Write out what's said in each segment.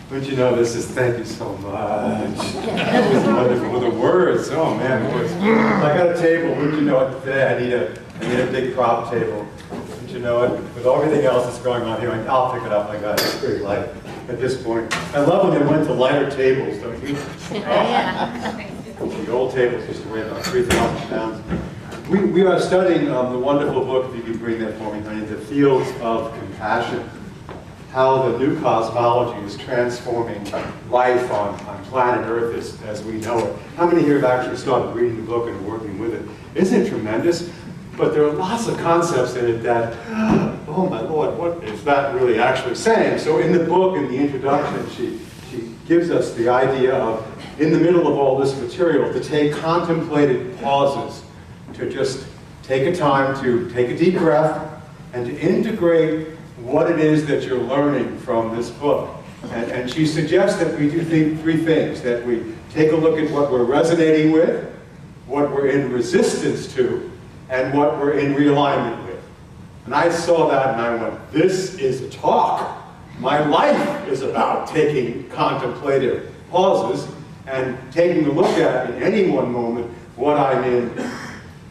But you know, this is thank you so much. It was wonderful. The words, oh man, it was. I got a table, but you know what, today I need a big prop table. But you know what, with everything else that's going on here, I'll pick it up. I got it. It's pretty light at this point. I love when they went to lighter tables, don't you? The old tables used to weigh about 3,000 pounds. We are studying the wonderful book, if you could bring that for me, honey, The Fields of Compassion. How the new cosmology is transforming life on planet Earth as we know it. How many here have actually started reading the book and working with it? Isn't it tremendous? But there are lots of concepts in it that, oh my Lord, what is that really actually saying? So in the book, in the introduction, she gives us the idea of, in the middle of all this material, to take contemplated pauses, to just take a time to take a deep breath and to integrate what it is that you're learning from this book. And she suggests that we do three things, that we take a look at what we're resonating with, what we're in resistance to, and what we're in realignment with. And I saw that and I went, this is a talk. My life is about taking contemplative pauses and taking a look at, in any one moment, what I'm in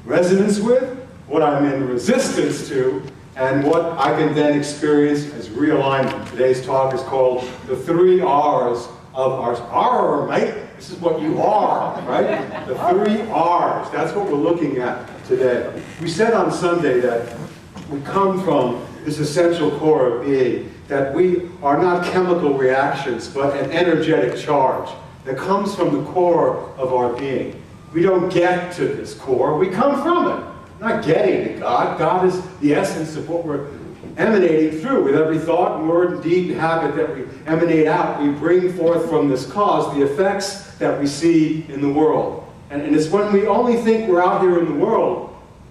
resonance with, what I'm in resistance to, and what I can then experience as realignment. Today's talk is called The 3 R's of our, mate. This is what you are, right? The 3 R's. That's what we're looking at today. We said on Sunday that we come from this essential core of being, that we are not chemical reactions, but an energetic charge that comes from the core of our being. We don't get to this core, we come from it. Not getting to God. God is the essence of what we're emanating through. With every thought, word, deed, and habit that we emanate out, we bring forth from this cause the effects that we see in the world. And it's when we only think we're out here in the world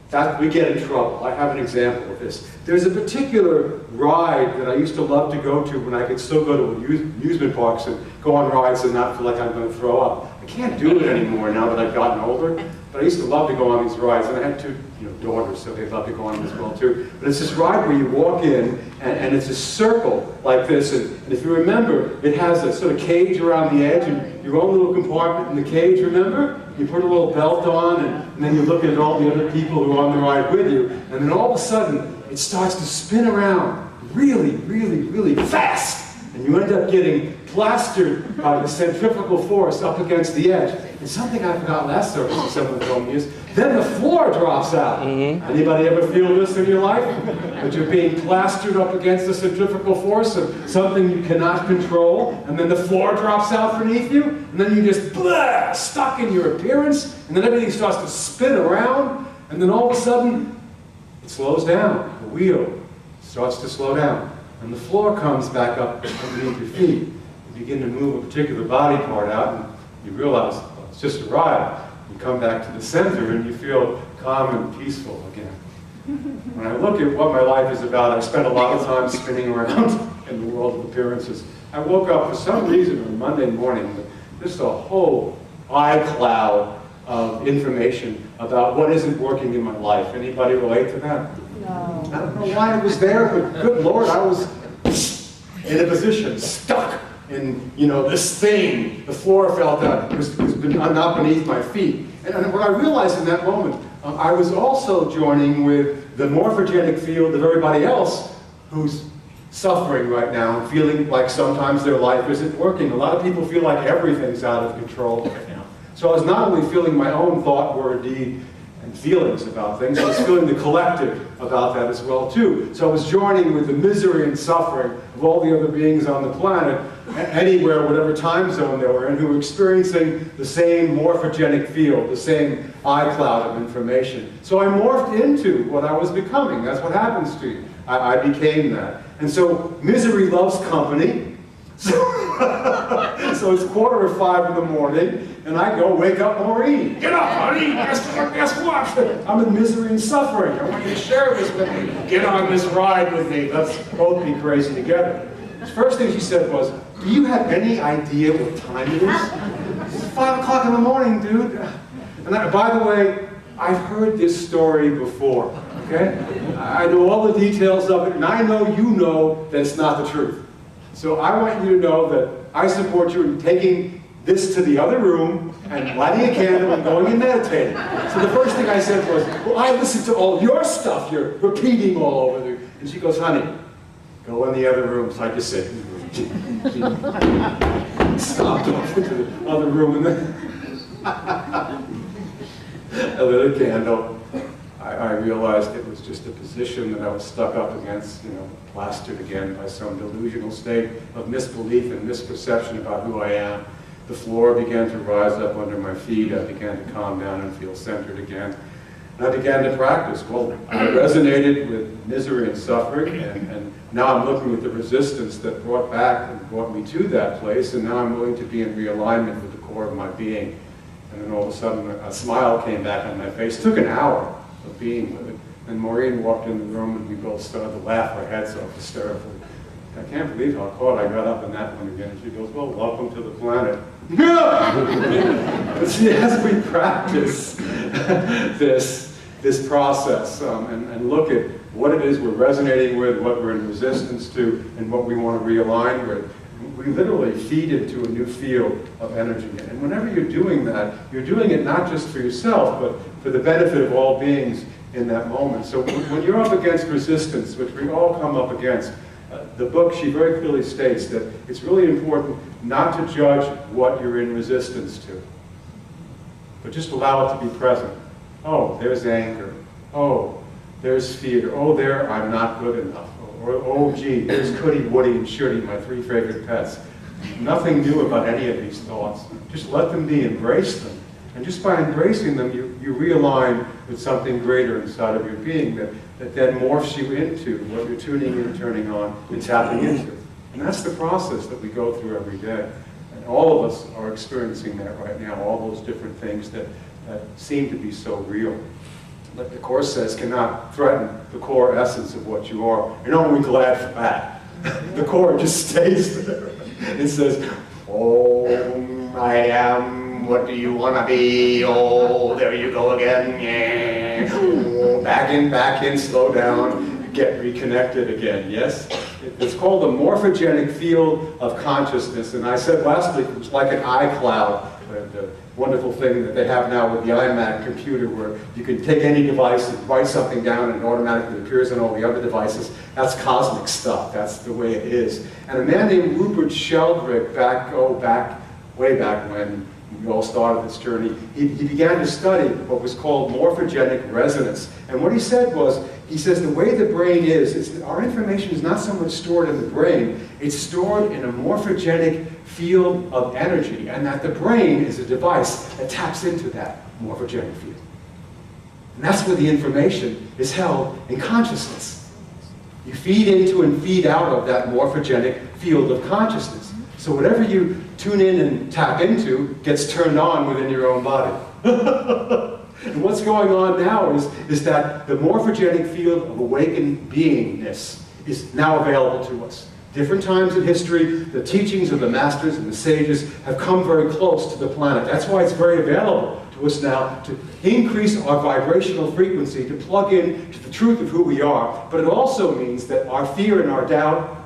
that we get in trouble. I have an example of this. There's a particular ride that I used to love to go to when I could still go to amusement parks and go on rides and not feel like I'm going to throw up. I can't do it anymore now that I've gotten older, but I used to love to go on these rides, and I had 2 daughters, so they love to go on them as well too. But it's this ride where you walk in, and it's a circle like this, and if you remember, it has a sort of cage around the edge, and your own little compartment in the cage, remember? You put a little belt on, and then you look at all the other people who are on the ride with you, and then all of a sudden, it starts to spin around really, really, really fast, and you end up getting plastered by the centrifugal force up against the edge. And something I forgot last service, as someone told me, is then the floor drops out. Anybody ever feel this in your life? That you're being plastered up against the centrifugal force of something you cannot control, and then the floor drops out beneath you, and then you just stuck in your appearance, and then everything starts to spin around, and then all of a sudden, it slows down. The wheel starts to slow down, and the floor comes back up underneath your feet. You begin to move a particular body part out, and you realize, well, it's just a ride. You come back to the center, and you feel calm and peaceful again. When I look at what my life is about, I spent a lot of time spinning around in the world of appearances. I woke up for some reason on Monday morning with just a whole iCloud of information about what isn't working in my life. Anybody relate to that? No. I don't know why it was there, but good Lord, I was in a position, stuck in, this thing. The floor felt that it was not beneath my feet. And what I realized in that moment, I was also joining with the morphogenic field of everybody else who's suffering right now and feeling like sometimes their life isn't working. A lot of people feel like everything's out of control right now. So I was not only feeling my own thought, word, deed, and feelings about things, I was feeling the collective about that as well too. So I was joining with the misery and suffering of all the other beings on the planet, anywhere, whatever time zone they were in, who were experiencing the same morphogenic field, the same iCloud of information. So I morphed into what I was becoming. That's what happens to you. I became that. And so misery loves company. So it's 4:45 in the morning, and I go wake up Maureen. Get up, honey. Guess what? I'm in misery and suffering. I want you to share this with me. Get on this ride with me. Let's both be crazy together. The first thing she said was, do you have any idea what time it is? It's 5 o'clock in the morning, dude. And by the way, I've heard this story before, okay? I know all the details of it, and I know you know that it's not the truth. So I want you to know that I support you in taking this to the other room and lighting a candle and going and meditating. So the first thing I said was, well, I listened to all your stuff you're repeating all over there. And she goes, honey, go in the other room. So I just said, stopped off into the other room, and then I lit a candle. I realized it was just a position that I was stuck up against, plastered again by some delusional state of misbelief and misperception about who I am. The floor began to rise up under my feet. I began to calm down and feel centered again. And I began to practice. Well, I resonated with misery and suffering, and now I'm looking at the resistance that brought me to that place, and now I'm willing to be in realignment with the core of my being. And then all of a sudden, a smile came back on my face. It took an hour of being with it. And Maureen walked in the room, and we both started to laugh our heads off hysterically. I can't believe how caught I got up in that one again. And she goes, well, welcome to the planet. But see, as we practice this process and look at what it is we're resonating with, what we're in resistance to, and what we want to realign with, we literally feed into a new field of energy. And whenever you're doing that, you're doing it not just for yourself, but for the benefit of all beings in that moment. So when you're up against resistance, which we all come up against, the book, she very clearly states that it's really important not to judge what you're in resistance to, but just allow it to be present. Oh, there's anger. Oh, there's fear. Oh, there, I'm not good enough. Or, oh, gee, there's Cootie, Woody, and Shooty, my 3 favorite pets. Nothing new about any of these thoughts. Just let them be, embrace them. And just by embracing them, you realign with something greater inside of your being that then morphs you into what you're tuning in and turning on and tapping into. And that's the process that we go through every day. And all of us are experiencing that right now, all those different things that seem to be so real. But the Course says cannot threaten the core essence of what you are. And aren't we glad for that? The core just stays there. It says, oh, I am, what do you want to be? Oh, there you go again. Yeah. Oh, back in, slow down, get reconnected again, yes? It's called the morphogenic field of consciousness. And I said last week it was like an iCloud, the wonderful thing that they have now with the iMac computer where you can take any device and write something down and it automatically appears on all the other devices. That's cosmic stuff. That's the way it is. And a man named Rupert Sheldrake, way back when we all started this journey, he began to study what was called morphogenic resonance. And what he said was, he says the way the brain is our information is not so much stored in the brain, it's stored in a morphogenic field of energy, and that the brain is a device that taps into that morphogenic field. And that's where the information is held in consciousness. You feed into and feed out of that morphogenic field of consciousness. So whatever you tune in and tap into gets turned on within your own body. And what's going on now is that the morphogenic field of awakened beingness is now available to us. Different times in history, the teachings of the masters and the sages have come very close to the planet. That's why it's very available to us now to increase our vibrational frequency, to plug in to the truth of who we are. But it also means that our fear and our doubt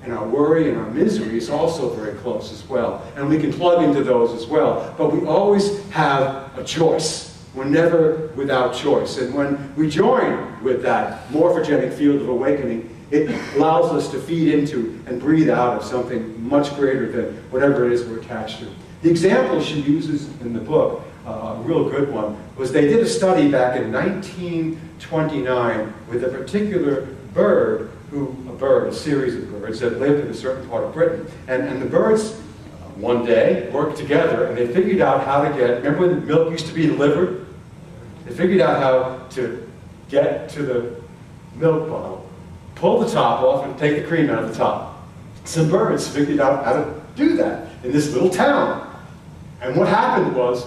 and our worry and our misery is also very close as well. And we can plug into those as well. But we always have a choice. We're never without choice. And when we join with that morphogenic field of awakening, it allows us to feed into and breathe out of something much greater than whatever it is we're attached to. The example she uses in the book, a real good one, was they did a study back in 1929 with a particular bird, a series of birds that lived in a certain part of Britain. And the birds, one day, worked together and they figured out how to remember when the milk used to be delivered? They figured out how to get to the milk bottle, pull the top off and take the cream out of the top. Some birds figured out how to do that in this little town. And what happened was,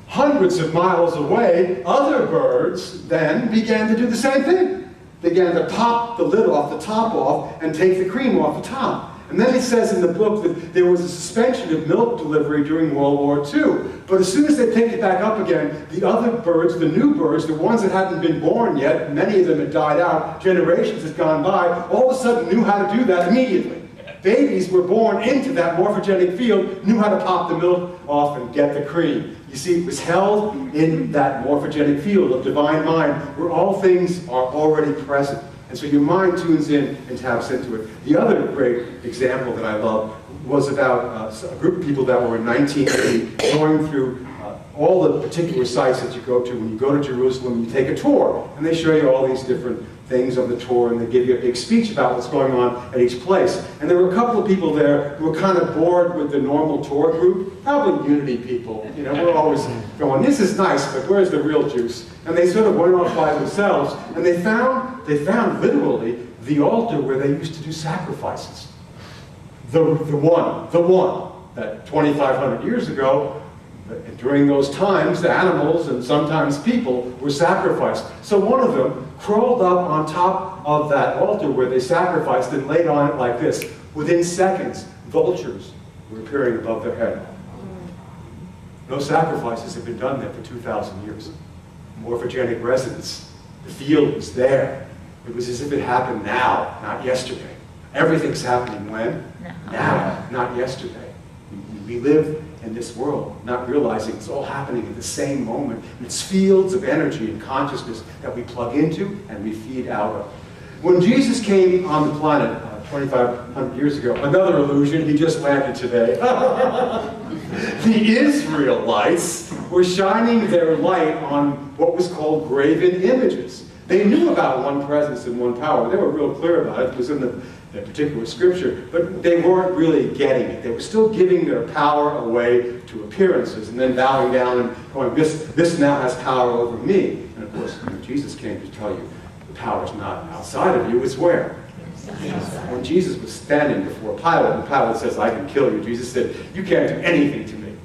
hundreds of miles away, other birds then began to do the same thing. They began to pop the lid off, the top off, and take the cream off the top. And then it says in the book that there was a suspension of milk delivery during World War II. But as soon as they picked it back up again, the other birds, the new birds, the ones that hadn't been born yet, many of them had died out, generations had gone by, all of a sudden knew how to do that immediately. babies were born into that morphogenic field, knew how to pop the milk off and get the cream. You see, it was held in that morphogenic field of divine mind where all things are already present. And so your mind tunes in and taps into it. The other great example that I love was about a group of people that were in 1980 going through all the particular sites that you go to. When you go to Jerusalem, you take a tour, and they show you all these different things on the tour, and they give you a big speech about what's going on at each place. And there were a couple of people there who were kind of bored with the normal tour group, probably Unity people. You know, we're always going, this is nice, but where's the real juice? And they sort of went off by themselves, and they found literally the altar where they used to do sacrifices. The one that 2,500 years ago, during those times, the animals and sometimes people were sacrificed. So one of them crawled up on top of that altar where they sacrificed and laid on it like this. Within seconds, vultures were appearing above their head. No sacrifices have been done there for 2,000 years. Morphogenic resonance. The field was there. It was as if it happened now, not yesterday. Everything's happening when? Now, not yesterday. We live in this world, not realizing it's all happening at the same moment. It's fields of energy and consciousness that we plug into and we feed out of. When Jesus came on the planet 2,500 years ago, another illusion, he just landed today. The Israelites were shining their light on what was called graven images. They knew about one presence and one power. They were real clear about it. It was in the particular scripture, but they weren't really getting it. They were still giving their power away to appearances and then bowing down and going, this now has power over me. And of course, Jesus came to tell you the power is not outside of you, it's where? When Jesus was standing before Pilate, and Pilate says, I can kill you, Jesus said, you can't do anything to me.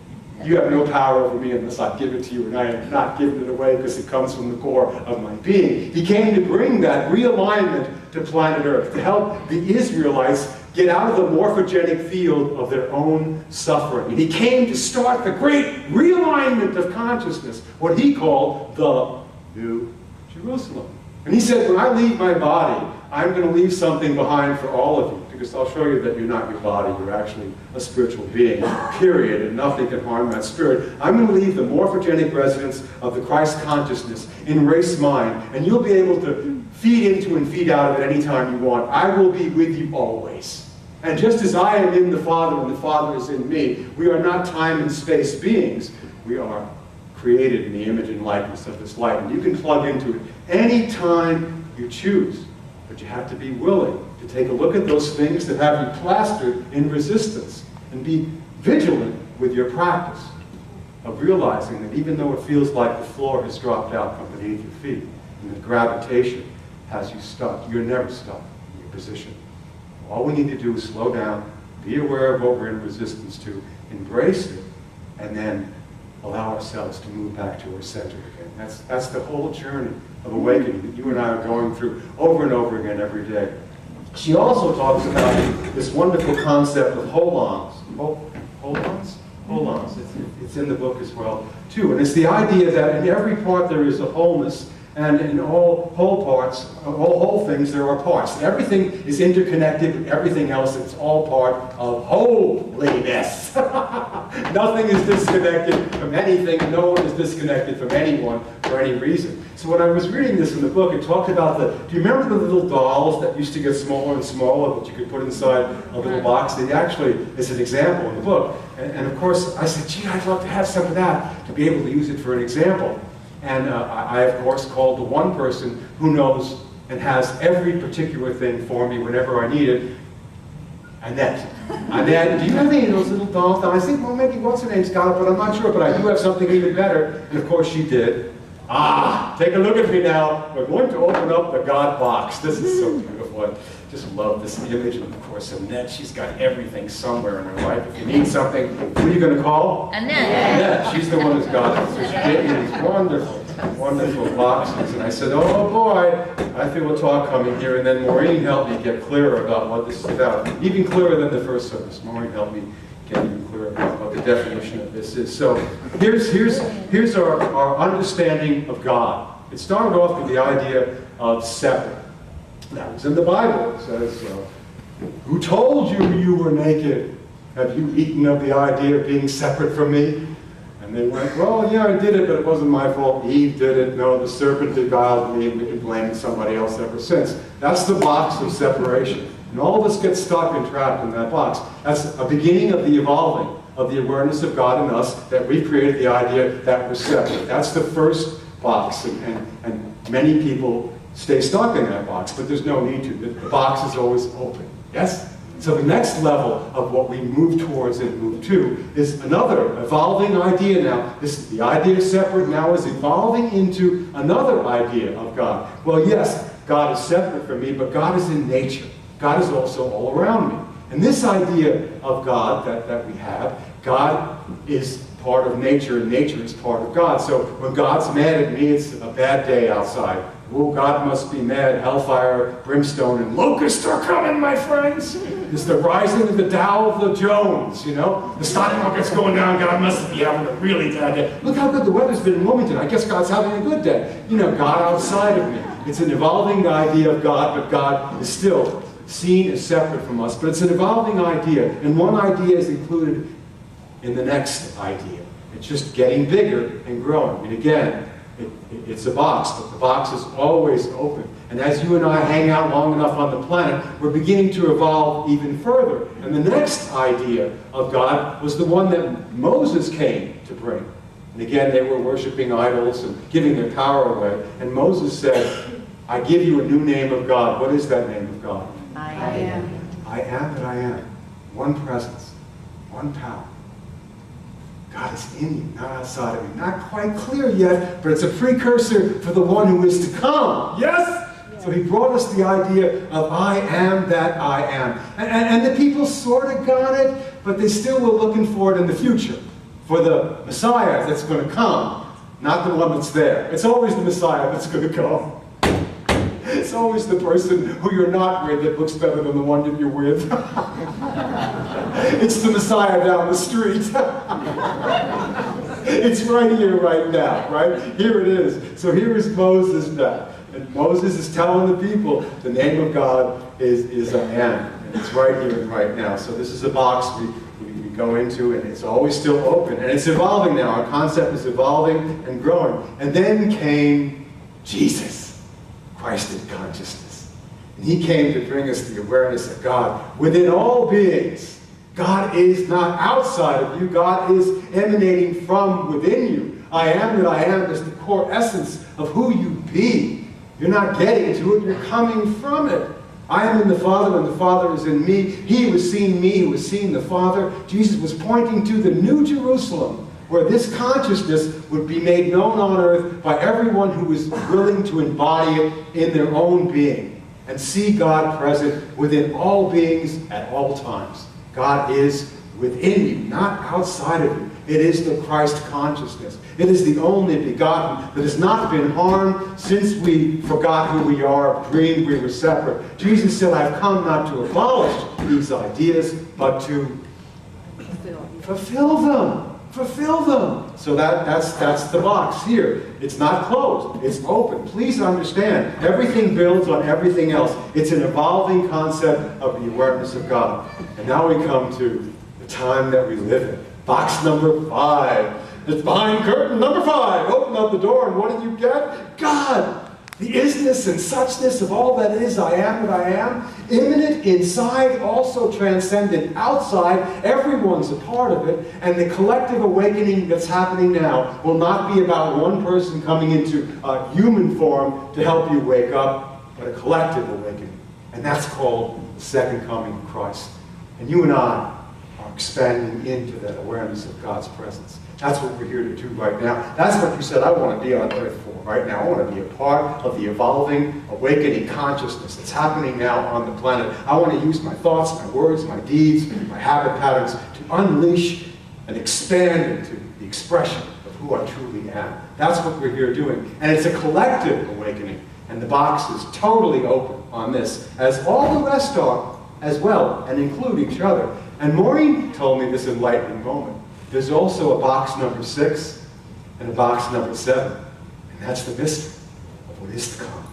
You have no power over me unless I give it to you, and I am not giving it away because it comes from the core of my being. He came to bring that realignment to planet Earth, to help the Israelites get out of the morphogenic field of their own suffering. And he came to start the great realignment of consciousness, what he called the New Jerusalem. And he said, when I leave my body, I'm going to leave something behind for all of you, because I'll show you that you're not your body, you're actually a spiritual being, period, and nothing can harm that spirit. I'm going to leave the morphogenic resonance of the Christ consciousness in race mind, and you'll be able to feed into and feed out of it anytime you want. I will be with you always. And just as I am in the Father and the Father is in me, we are not time and space beings. We are created in the image and likeness of this light, and you can plug into it anytime you choose. But you have to be willing to take a look at those things that have you plastered in resistance and be vigilant with your practice of realizing that even though it feels like the floor has dropped out from beneath your feet and the gravitation has you stuck, you're never stuck in your position. All we need to do is slow down, be aware of what we're in resistance to, embrace it, and then allow ourselves to move back to our center again. That's the whole journey of awakening that you and I are going through over and over again every day. She also talks about this wonderful concept of hold-ons. Hold-ons? Hold-ons. It's in the book as well, too. And it's the idea that in every part there is a wholeness, and in all whole parts, all whole things, there are parts. Everything is interconnected with everything else. It's all part of holiness. Nothing is disconnected from anything. No one is disconnected from anyone for any reason. So when I was reading this in the book, it talked about do you remember the little dolls that used to get smaller and smaller that you could put inside a little box? They actually, it's an example in the book. And of course, I said, gee, I'd love to have some of that to be able to use it for an example. And I, of course, called the one person who knows and has every particular thing for me whenever I need it, Annette. Annette, do you have any of those little dolls? And I think, well, maybe what's her name's got it, but I'm not sure. But I do have something even better. And of course, she did. Take a look at me now. We're going to open up the God box. This is so beautiful. I just love this image. And of course, Annette, she's got everything somewhere in her life. If you need something, who are you going to call? Annette. Annette. She's the one who's got it. So she gave me these wonderful, wonderful boxes. And I said, oh boy, I feel a talk coming here. And then Maureen helped me get clearer about what this is about. Even clearer than the first service. Maureen helped me get even clearer about what the definition of this is. So here's our understanding of God. It started off with the idea of separate. That was in the Bible. It says, Who told you you were naked? Have you eaten of the idea of being separate from me? And they went, well, yeah, I did it, but it wasn't my fault. Eve did it. No, the serpent beguiled me, and we've been blaming somebody else ever since. That's the box of separation. And all of us get stuck and trapped in that box. That's a beginning of the evolving of the awareness of God in us, that we created the idea that we're separate. That's the first box, and many people stay stuck in that box, but there's no need to. The box is always open. Yes? So the next level of what we move towards and move to is another evolving idea now. This is the idea of separate now is evolving into another idea of God. Well, yes, God is separate from me, but God is in nature. God is also all around me. And this idea of God that we have, God is part of nature, and nature is part of God. So when God's mad at me, it's a bad day outside. Oh, God must be mad. Hellfire, brimstone, and locusts are coming, my friends. It's the rising of the Dow of the Jones, you know? The stock market's going down. God must be having a really bad day. Look how good the weather's been in Wilmington. I guess God's having a good day. You know, God outside of me. It's an evolving idea of God, but God is still seen as separate from us. But it's an evolving idea, and one idea is included in the next idea. It's just getting bigger and growing. And again, it's a box, but the box is always open. And as you and I hang out long enough on the planet, we're beginning to evolve even further. And the next idea of God was the one that Moses came to bring. And again, they were worshiping idols and giving their power away. And Moses said, I give you a new name of God. What is that name of God? I am. I am that I am. One presence, one power. God is in you, not outside of you. Not quite clear yet, but it's a precursor for the one who is to come. Yes? So he brought us the idea of I am that I am. And the people sort of got it, but they still were looking for it in the future. For the Messiah that's going to come, not the one that's there. It's always the Messiah that's going to come. It's always the person who you're not with that looks better than the one that you're with. It's the Messiah down the street. It's right here, right now, right? Here it is. So here is Moses now. And Moses is telling the people the name of God is I am. And it's right here and right now. So this is a box we go into, and it's always still open. And it's evolving now. Our concept is evolving and growing. And then came Jesus. Christ in consciousness. And he came to bring us the awareness of God within all beings. God is not outside of you. God is emanating from within you. I am that I am is the core essence of who you be. You're not getting to it. You're coming from it. I am in the Father, and the Father is in me. He who has seen me, who has seen the Father. Jesus was pointing to the New Jerusalem, where this consciousness would be made known on earth by everyone who is willing to embody it in their own being and see God present within all beings at all times. God is within you, not outside of you. It is the Christ consciousness. It is the only begotten that has not been harmed since we forgot who we are, dreamed we were separate. Jesus said, I've come not to abolish these ideas, but to fulfill them. Fulfill them. So that's the box here. It's not closed. It's open. Please understand, everything builds on everything else. It's an evolving concept of the awareness of God. And now we come to the time that we live in. Box number 5. It's behind curtain number 5. Open up the door, and what do you get? God. The isness and suchness of all that is, I am what I am, immanent inside, also transcendent outside. Everyone's a part of it, and the collective awakening that's happening now will not be about one person coming into human form to help you wake up, but a collective awakening. And that's called the second coming of Christ. And you and I are expanding into that awareness of God's presence. That's what we're here to do right now. That's what you said I want to be on earth for right now. I want to be a part of the evolving, awakening consciousness that's happening now on the planet. I want to use my thoughts, my words, my deeds, my habit patterns to unleash and expand into the expression of who I truly am. That's what we're here doing. And it's a collective awakening. And the box is totally open on this, as all the rest are as well, and include each other. And Maureen told me this enlightening moment. There's also a box number 6 and a box number 7. And that's the mystery of what is to come.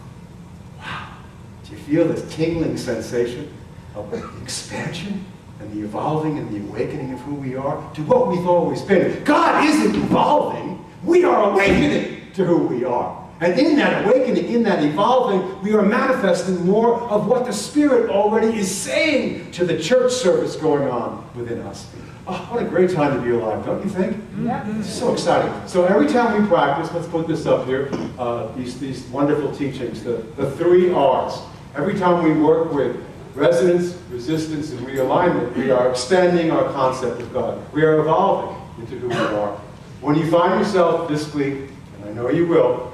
Wow. Do you feel this tingling sensation? of the expansion and the evolving and the awakening of who we are to what we've always been. God isn't evolving. We are awakening to who we are. And in that awakening, in that evolving, we are manifesting more of what the Spirit already is saying to the church service going on within us. Oh, what a great time to be alive, don't you think? Yeah. It's so exciting. So every time we practice, let's put this up here, these wonderful teachings, the 3 R's. Every time we work with resonance, resistance, and realignment, we are expanding our concept of God. We are evolving into who we are. When you find yourself this week, and I know you will,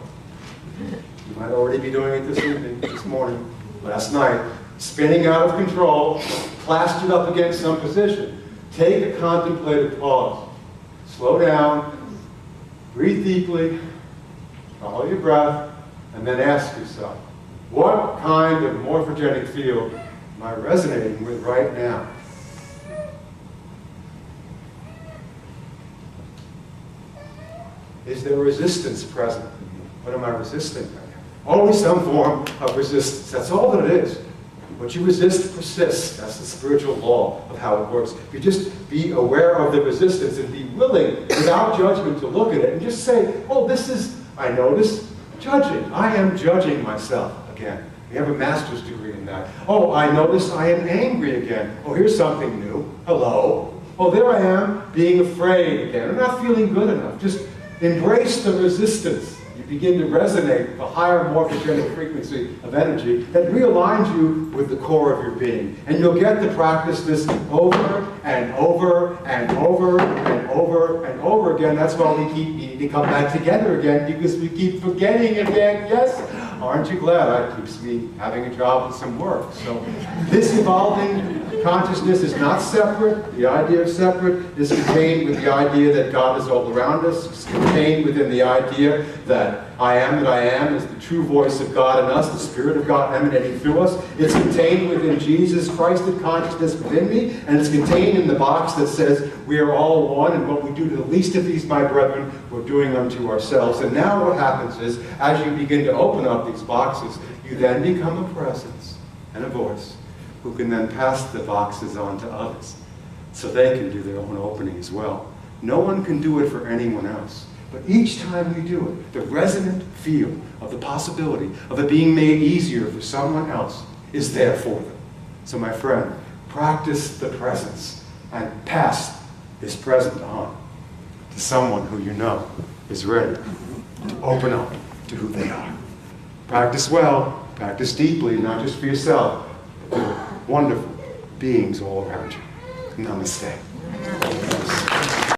you might already be doing it this evening, this morning, last night, spinning out of control, plastered up against some position. Take a contemplative pause. Slow down, breathe deeply, follow your breath, and then ask yourself, what kind of morphogenic field am I resonating with right now? Is there resistance present? What am I resisting right now? Always some form of resistance. That's all that it is. What you resist persists. That's the spiritual law of how it works. If you just be aware of the resistance and be willing, without judgment, to look at it and just say, oh, this is, I notice, judging. I am judging myself again. We have a master's degree in that. Oh, I notice I am angry again. Oh, here's something new. Hello. Oh, there I am, being afraid again. I'm not feeling good enough. Just embrace the resistance. You begin to resonate with a higher morphogenic frequency of energy that realigns you with the core of your being. And you'll get to practice this over and over and over and over and over again. That's why we keep needing to come back together again, because we keep forgetting again. Yes? Aren't you glad? That keeps me having a job and some work. So this evolving consciousness is not separate. The idea of separate is contained with the idea that God is all around us. It's contained within the idea that I am that I am is the true voice of God in us, the Spirit of God emanating through us. It's contained within Jesus Christ in consciousness within me, and it's contained in the box that says we are all one, and what we do to the least of these, my brethren, we're doing unto ourselves. And now what happens is, as you begin to open up these boxes, you then become a presence and a voice who can then pass the boxes on to others so they can do their own opening as well. No one can do it for anyone else. But each time we do it, the resonant field of the possibility of it being made easier for someone else is there for them. So my friend, practice the presence and pass this present on to someone who you know is ready to open up to who they are. Practice well, practice deeply, not just for yourself, but for wonderful beings all around you. Namaste.